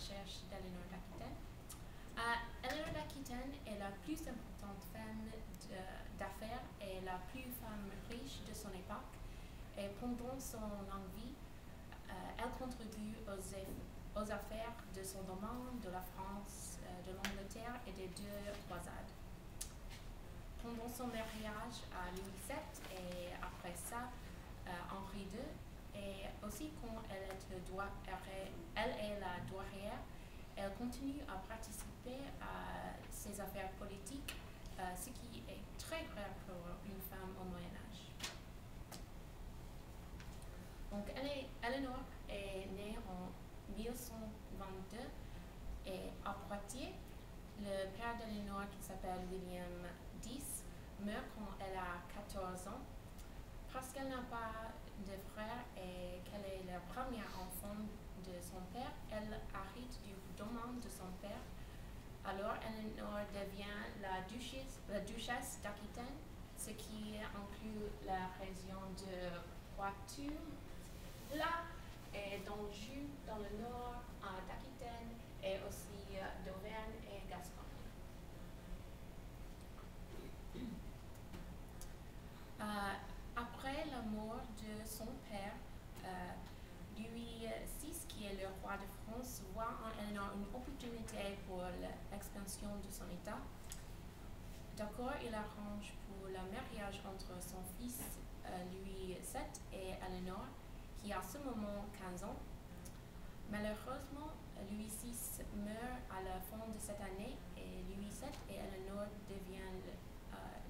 recherche d'Éléonore d'Aquitaine. Éléonore d'Aquitaine est la plus importante femme d'affaires et la plus femme riche de son époque. Et pendant son longue vie, elle contribue aux affaires de son domaine, de la France, de l'Angleterre et des deux croisades. Pendant son mariage à Louis VII et après ça, Henri II, et aussi quand elle est la douairière, elle continue à participer à ces affaires politiques, ce qui est très rare pour une femme au Moyen Âge. Donc, Éléonore est née en 1122 et à Poitiers. Le père d'Éléonore, qui s'appelle William X, meurt quand elle a 14 ans. Parce qu'elle n'a pas de frère et qu'elle est le premier enfant de son père, elle hérite du domaine de son père. Alors, Éléonore devient la duchesse d'Aquitaine, ce qui inclut la région de Poitou, là, et d'Anjou dans le nord, d'Aquitaine, et aussi d'Auvergne et Gascogne. Après la mort de son père, Louis VI, qui est le roi de France, voit en Éléonore une opportunité pour l'expansion de son État. D'accord, il arrange pour le mariage entre son fils Louis VII et Éléonore, qui a à ce moment 15 ans. Malheureusement, Louis VI meurt à la fin de cette année et Louis VII et Éléonore deviennent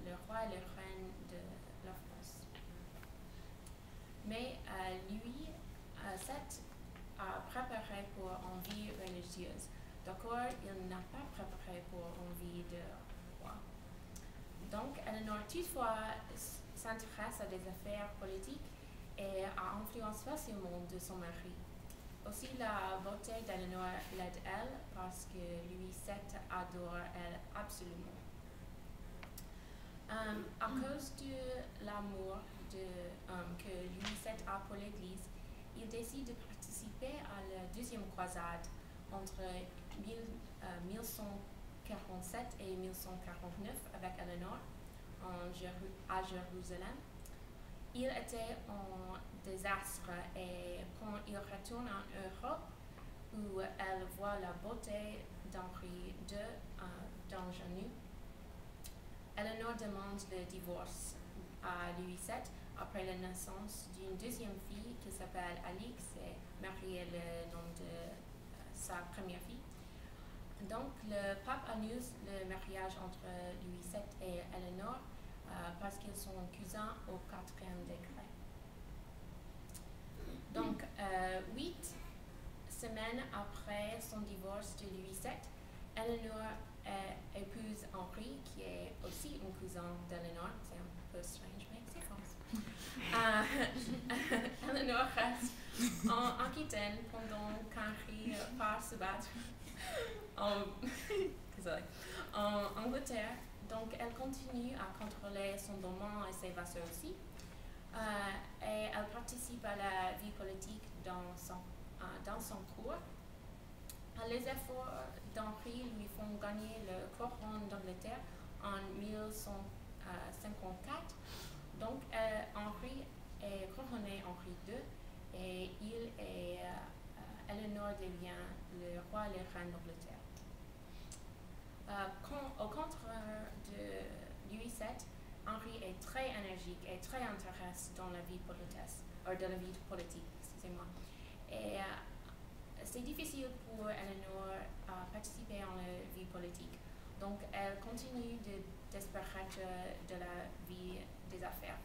le roi et la reine de la France. Mais Louis VII a préparé pour une vie religieuse. D'accord, il n'a pas préparé pour une vie de roi. Donc, Éléonore toutefois s'intéresse à des affaires politiques et a influence facilement de son mari. Aussi, la beauté d'Éléonore l'aide elle parce que Louis VII adore elle absolument. À cause de l'amour que Louis VII a pour l'Église, il décide de participer à la deuxième croisade entre 1147 et 1149 avec Éléonore à Jérusalem. Il était en désastre et quand il retourne en Europe, où elle voit la beauté d'Henri II d'Anjou, Éléonore demande le divorce à Louis VII après la naissance d'une deuxième fille qui s'appelle Alix et Marie est le nom de sa première fille. Donc le pape annule le mariage entre Louis VII et Éléonore parce qu'ils sont cousins au 4e degré. Donc 8 semaines après son divorce de Louis VII, Éléonore épouse Henri, qui est aussi un cousin d'Éléonore. C'est un peu strange, mais c'est France. Éléonore reste en Aquitaine pendant qu'Henri part se battre en Angleterre. Donc, elle continue à contrôler son domaine et ses vassaux aussi. Et elle participe à la vie politique dans son cours. Les efforts d'Henri lui font gagner le couronne d'Angleterre en 1154. Donc, Henri est couronné Henri II et Éléonore devient le roi et la reine d'Angleterre. Au contraire de Louis VII, Henri est très énergique et très intéressé dans la vie politique, excusez-moi. Et c'est difficile pour Éléonore à participer à la vie politique. Donc, elle continue de disparaître de la vie des affaires.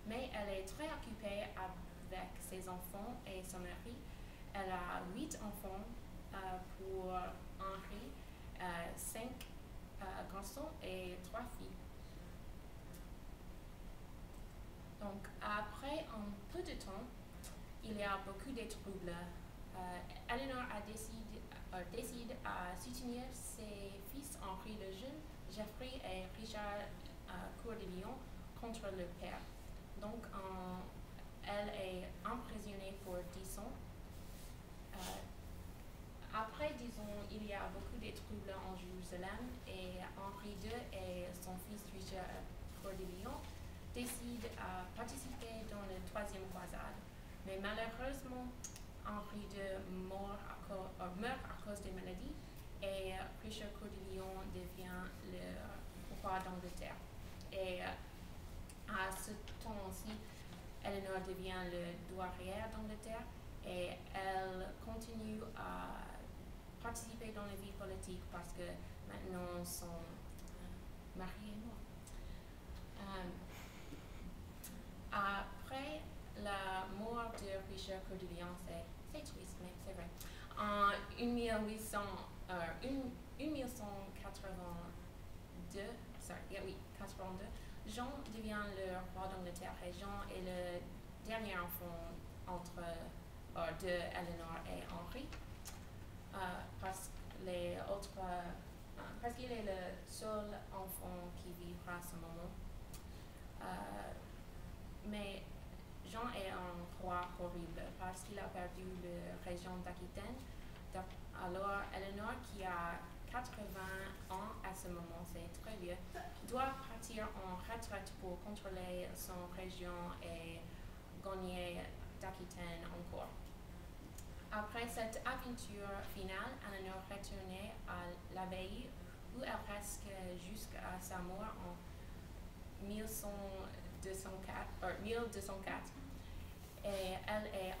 Mais elle est très occupée avec ses enfants et son mari. Elle a 8 enfants pour Henri, 5 garçons et 3 filles. Donc, après un peu de temps, il y a beaucoup de troubles. Éléonore décide à soutenir ses fils Henri le Jeune, Geoffrey et Richard Coeur de Lion contre le père. Donc, elle est emprisonnée pour 10 ans. Après, disons, il y a beaucoup de troubles en Jérusalem et Henri II et son fils Richard Coeur de Lion décident à participer dans la troisième croisade. Mais malheureusement, Henri II meurt à cause des maladies et Richard Coeur de Lion devient le roi d'Angleterre. Et à ce temps-ci, Eleanor devient le douairière d'Angleterre et elle continue à participer dans la vie politique parce que maintenant son mari est mort. Après la mort de Richard Coeur de Lion, c'est triste, mais c'est vrai. En 1182, Jean devient le roi d'Angleterre et Jean est le dernier enfant de Eleanor et Henri. Parce qu'il est le seul enfant qui vivra à ce moment. Mais Jean est un roi horrible parce qu'il a perdu la région d'Aquitaine. Alors Eleanor, qui a 80 ans à ce moment, c'est très vieux, doit partir en retraite pour contrôler son région et gagner d'Aquitaine encore. Après cette aventure finale, Eleanor retourne à l'abbaye où elle reste jusqu'à sa mort en 1204. Et elle est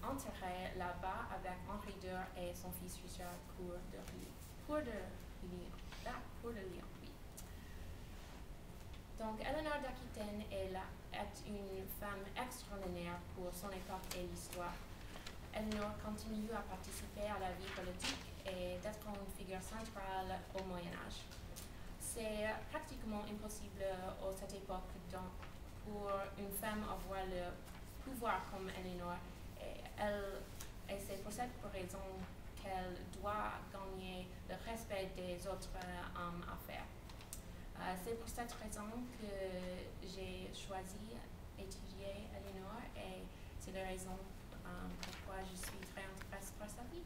enterrée là-bas avec Henri II et son fils Richard Coeur de Lion. Oui. Donc, Eleanor d'Aquitaine est une femme extraordinaire pour son époque et l'histoire. Eleanor continue à participer à la vie politique et d'être une figure centrale au Moyen-Âge. C'est pratiquement impossible à cette époque pour une femme avoir le pouvoir comme Eleanor. Et c'est pour cette raison qu'elle doit gagner le respect des autres hommes à faire. C'est pour cette raison que j'ai choisi d'étudier Eleanor et c'est la raison pourquoi je suis très intéressée par sa vie.